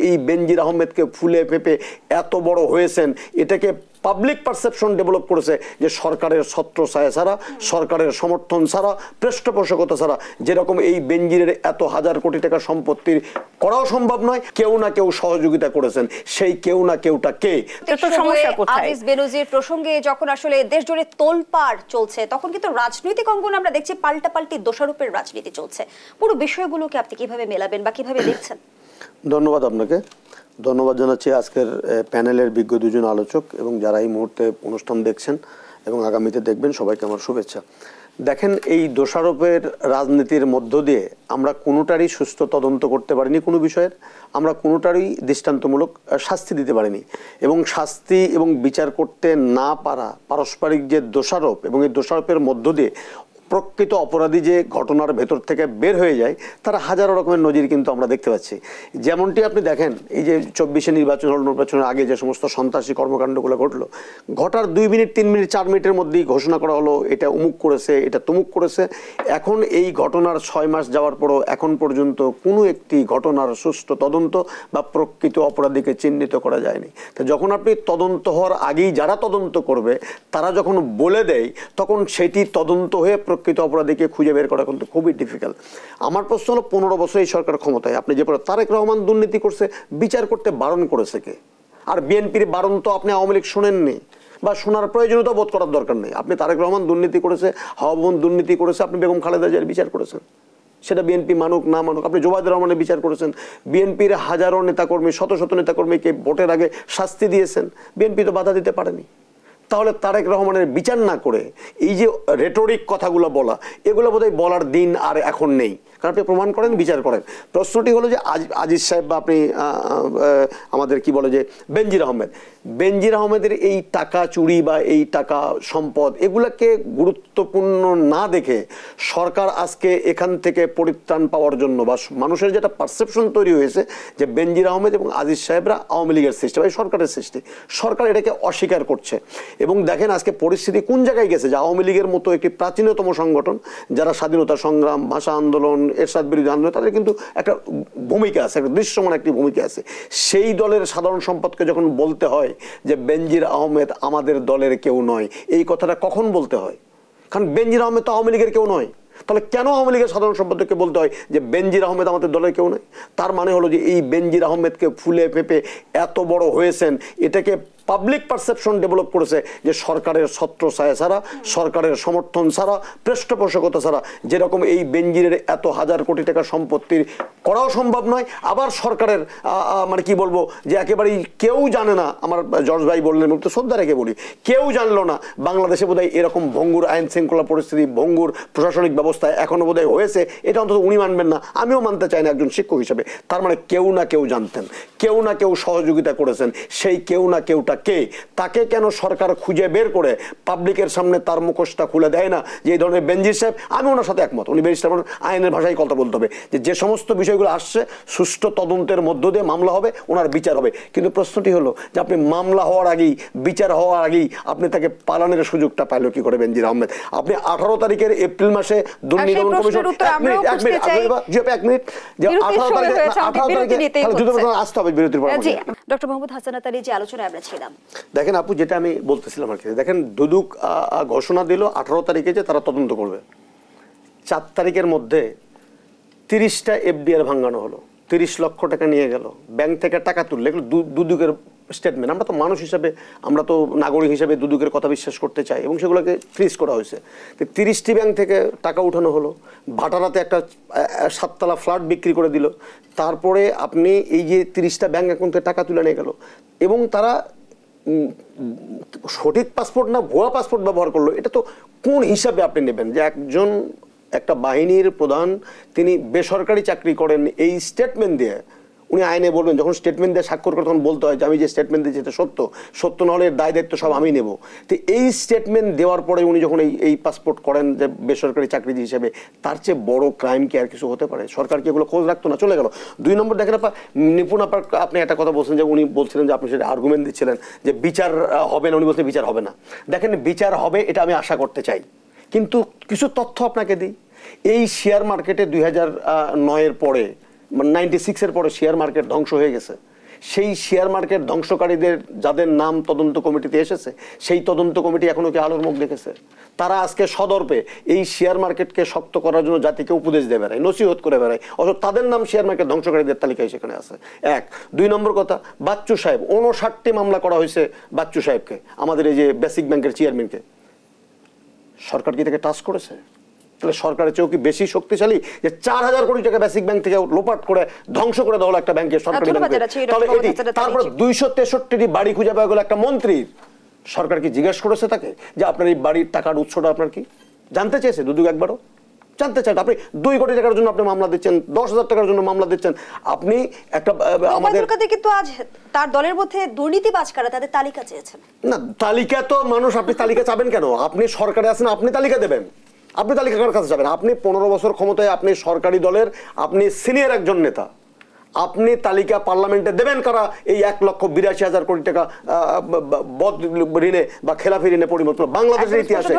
এই বেনজির আহমেদকে ফুলে ফেঁপে এত বড় হয়েছেন, এটাকে পাবলিক পারসেপশন ডেভেলপ করেছে যে সরকারের ছত্রছায়া ছাড়া, সরকারের সমর্থন ছাড়া, পৃষ্ঠপোষকতা ছাড়া যেরকম এই বেনজিরের এত হাজার কোটি টাকা সম্পত্তির করাও সম্ভব নয়। কেউ না কেউ সহযোগিতা করেছেন, সেই কেউ না কেউটা কে? আজিজ বেনজির প্রসঙ্গে যখন আসলে দেশ জুড়ে তোলপাড় চলছে, তখন কিন্তু রাজনৈতিক অঙ্গন আমরা দেখছি পাল্টাপাল্টি দোষারোপের রাজনীতি চলছে। পুরো বিষয়গুলোকে আপনি কিভাবে মেলাবেন বা কিভাবে দেখছেন? ধন্যবাদ আপনাকে, ধন্যবাদ জানাচ্ছি আজকের প্যানেলের বিজ্ঞ দুজন আলোচক এবং যারা এই মুহূর্তে অনুষ্ঠান দেখছেন এবং আগামীতে দেখবেন, সবাইকে আমার শুভেচ্ছা। দেখেন, এই দোষারোপের রাজনীতির মধ্য দিয়ে আমরা কোনোটারই সুস্থ তদন্ত করতে পারিনি, কোনো বিষয়ের আমরা কোনোটারই দৃষ্টান্তমূলক শাস্তি দিতে পারিনি। এবং শাস্তি এবং বিচার করতে না পারা, পারস্পরিক যে দোষারোপ এবং এই দোষারোপের মধ্য দিয়ে প্রকৃত অপরাধী যে ঘটনার ভেতর থেকে বের হয়ে যায়, তারা হাজারো রকমের নজির কিন্তু আমরা দেখতে পাচ্ছি। যেমনটি আপনি দেখেন, এই যে 24-এ নির্বাচনের আগে যে সমস্ত সন্ত্রাসী কর্মকাণ্ডগুলো ঘটলো, ঘটার 2 মিনিট 3 মিনিট 4 মিনিটের মধ্যেই ঘোষণা করা হলো এটা অমুক করেছে, এটা তমুক করেছে। এখন এই ঘটনার 6 মাস যাওয়ার পরও এখন পর্যন্ত কোনো একটি ঘটনার সুষ্ঠু তদন্ত বা প্রকৃত অপরাধীকে চিহ্নিত করা যায়নি। তো যখন আপনি তদন্ত হওয়ার আগেই যারা তদন্ত করবে তারা যখন বলে দেয়, তখন সেটি তদন্ত হয়ে প্রকৃত অপরাধীকে খুঁজে বের করা কিন্তু খুবই ডিফিকাল্ট। আমার প্রশ্ন হলো, 15 বছর এই সরকার ক্ষমতায়, আপনি যে তারেক রহমান দুর্নীতি করছে, বিচার করতে বারণ করেছে কে? আর বিএনপির বারণ তো আপনি আওয়ামী লীগ শোনেননি বা শোনার প্রয়োজনীয়তা বোধ করার দরকার নেই। আপনি তারেক রহমান দুর্নীতি করেছে, হাওয়া ভবন দুর্নীতি করেছে, আপনি বেগম খালেদা জিয়ার বিচার করেছেন, সেটা বিএনপি মানুক না মানুক। আপনি জোবায়দুর রহমানের বিচার করেছেন, বিএনপির হাজারো নেতাকর্মী, শত শত নেতাকর্মীকে ভোটের আগে শাস্তি দিয়েছেন, বিএনপি তো বাধা দিতে পারেনি। তাহলে তারেক রহমানের বিচার না করে এই যে রেটরিক কথাগুলো বলা, এগুলো বোধহয় বলার দিন আর এখন নেই। কারণ আপনি প্রমাণ করেন, বিচার করেন। প্রশ্নটি হলো যে আজিজ সাহেব বা আপনি আমাদের কি বলে যে বেনজির আহমেদের এই টাকা চুরি বা এই টাকা সম্পদ, এগুলোকে গুরুত্বপূর্ণ না দেখে সরকার আজকে এখান থেকে পরিত্রাণ পাওয়ার জন্য বা মানুষের যেটা পারসেপশন তৈরি হয়েছে যে বেনজির আহমেদ এবং আজিজ সাহেবরা আওয়ামী লীগের সৃষ্টি বা সরকারের সৃষ্টি, সরকার এটাকে অস্বীকার করছে। এবং দেখেন আজকে পরিস্থিতি কোন জায়গায় গেছে, যে আওয়ামী লীগের মতো একটি প্রাচীনতম সংগঠন যারা স্বাধীনতা সংগ্রাম, ভাষা আন্দোলন, এরশাদ বিরোধী আন্দোলন, তাদের কিন্তু একটা ভূমিকা আছে, একটা দৃশ্যমান একটি ভূমিকা আছে। সেই দলের সাধারণ সম্পাদককে যখন বলতে হয় যে বেনজির আহমেদ আমাদের দলের কেউ নয়, এই কথাটা কখন বলতে হয়? কারণ বেনজির আহমেদ তো আওয়ামী লীগের কেউ নয়। তাহলে কেন আওয়ামী লীগের সাধারণ সম্পাদককে বলতে হয় যে বেনজির আহমেদ আমাদের দলের কেউ নয়? তার মানে হলো যে এই বেনজির আহমেদকে ফুলে ফেঁপে এত বড় হয়েছেন, এটাকে পাবলিক পারসেপশন ডেভেলপ করেছে যে সরকারের ছত্রছায়া ছাড়া, সরকারের সমর্থন ছাড়া, পৃষ্ঠপোষকতা ছাড়া যেরকম এই বেনজিরের এত হাজার কোটি টাকা সম্পত্তির করাও সম্ভব নয়। আবার সরকারের মানে কি বলবো, যে একেবারেই কেউ জানে না, আমার জর্জ ভাই বললেন, তো শ্রদ্ধা রেখে বলি, কেউ জানলো না বাংলাদেশে বোধহয় এরকম ভঙ্গুর আইন শৃঙ্খলা পরিস্থিতি, ভঙ্গুর প্রশাসনিক ব্যবস্থায় এখনো বোধহয় হয়েছে। এটা অন্তত উনি মানবেন না, আমিও মানতে চাই না একজন শিক্ষক হিসেবে। তার মানে কেউ না কেউ জানতেন, কেউ না কেউ সহযোগিতা করেছেন, সেই কেউ না কেউটা কে? তাকে কেন সরকার খুঁজে বের করে পাবলিকের সামনে তার মুখোশটা খুলে দেয় না? যে এই ধরনের বেনজির সাহেব, আমি ওনার সাথে একমত, উনি ব্যারিস্টার, আইনের ভাষায় কথা বলতে হবে, যে সমস্ত বিষয়গুলো আসছে সুষ্ঠু তদন্তের মধ্য দিয়ে মামলা হবে, ওনার বিচার হবে। কিন্তু প্রশ্নটি হলো যে আপনি মামলা হওয়ার আগেই, বিচার হওয়ার আগেই আপনি তাকে পালানোর সুযোগটা পাইল কি করে বেনজির আহমেদ? আপনি 18 তারিখের এপ্রিল মাসে দুর্নীতি দমন কমিশন, এক মিনিট যে 18 তারিখে আসতে হবে বিরতির পর। ডক্টর মোহাম্মদ হাসান আতারি, যে আলোচনায় আমরা ছিলাম, দেখেন আপু, যেটা আমি বলতেছিলাম আর কি, দেখেন দুদক ঘোষণা দিল 18 তারিখে যে তারা তদন্ত করবে। 4 তারিখের মধ্যে 30টা এফডিআর ভাঙানো হলো, 30 লক্ষ টাকা নিয়ে গেল, ব্যাংক থেকে টাকা তুললে। এগুলো দুদকের স্টেটমেন্ট। আমরা তো মানুষ হিসাবে, আমরা তো নাগরিক হিসাবে দুদকের কথা বিশ্বাস করতে চাই এবং সেগুলোকে ফ্রিজ করা হয়েছে। 30টি ব্যাংক থেকে টাকা উঠানো হলো, ভাটারাতে একটা 7তলা ফ্ল্যাট বিক্রি করে দিল। তারপরে আপনি এই যে 30টা ব্যাংক অ্যাকাউন্ট থেকে টাকা তুলে নিয়ে গেল এবং তারা সঠিক পাসপোর্ট না ভুয়া পাসপোর্ট ব্যবহার করলো। এটা তো কোন হিসাবে আপনি নেবেন যে একজন একটা বাহিনীর প্রধান, তিনি বেসরকারি চাকরি করেন, এই স্টেটমেন্ট দিয়ে উনি আইনে বলবেন, যখন স্টেটমেন্ট দিয়ে স্বাক্ষর করে তখন বলতে হয় যে আমি যে স্টেটমেন্ট দিয়েছি এটা সত্য, সত্য না হলে দায় দায়িত্ব সব আমি নেব। তো এই স্টেটমেন্ট দেওয়ার পরে উনি যখন এই পাসপোর্ট করেন যে বেসরকারি চাকরিজীবী হিসেবে, তার চেয়ে বড় ক্রাইম কি আর কিছু হতে পারে? সরকার কি এগুলো খোঁজ রাখতো না? চলে গেল। 2 নম্বর দেখেন নিপুণ আপনি একটা কথা বলছেন যে উনি বলছিলেন যে আপনি সেটা আর্গুমেন্ট দিচ্ছিলেন যে বিচার হবে না, উনি বলছেন বিচার হবে না। দেখেন বিচার হবে এটা আমি আশা করতে চাই, কিন্তু কিছু তথ্য আপনাকে দিই। এই শেয়ার মার্কেটে 2009-এর পরে, 96-এর পরে শেয়ার মার্কেট ধ্বংস হয়ে গেছে। সেই শেয়ার মার্কেট ধ্বংসকারীদের যাদের নাম তদন্ত কমিটিতে এসেছে, সেই তদন্ত কমিটি এখনো কি আলোর মুখ দেখেছে? তারা আজকে সদর্পে এই শেয়ার মার্কেটকে শক্ত করার জন্য জাতিকে উপদেশ দিয়ে বেড়ায়, নসিহত করে বেড়ায়, অথচ তাদের নাম শেয়ার মার্কেট ধ্বংসকারীদের তালিকায় সেখানে আছে। এক। 2 নম্বর কথা, বাচ্চু সাহেব, 59টি মামলা করা হয়েছে বাচ্চু সাহেবকে, আমাদের এই যে বেসিক ব্যাংকের চেয়ারম্যানকে। সরকার কি তাকে টাচ করেছে? তাহলে সরকারের চেয়েও কি বেশি শক্তিশালী যে 4000 কোটি টাকা বেসিক ব্যাংক থেকে লোপাট করে ধ্বংস করে দেওয়া হলো একটা ব্যাংকের, সরকারি ব্যাংকে? তাহলে এটি, তারপরে 263টি বাড়ি খুঁজে পাওয়া গেল একটা মন্ত্রীর। সরকার কি জিজ্ঞেস করেছে তাকে যে আপনার এই বাড়ির টাকার উৎসটা আপনার কি? জানতে চেয়েছে? দুদক একবারও জানতে চান? আপনি 2 কোটি টাকার জন্য আপনি মামলা দিচ্ছেন, 10,000 টাকার জন্য মামলা দিচ্ছেন। আপনি একটা আমাদের কিন্তু আজ তার দলের মধ্যে দুর্নীতিবাজ কারা তাদের তালিকা চেয়েছেন। না, তালিকা তো মানুষ, আপনি তালিকা চাবেন কেন? আপনি সরকারে আছেন, আপনি তালিকা দেবেন। আপনি তালিকা কার কাছে যাবেন? আপনি 15 বছর ক্ষমতায়, আপনি সরকারি দলের, আপনি সিনিয়র একজন নেতা, আপনি তালিকা পার্লামেন্টে দেবেন কারা এই 1,82,000 কোটি টাকা বদ ঋণে বা খেলাফি ঋণে পরিবর্তন বাংলাদেশের ইতিহাসে?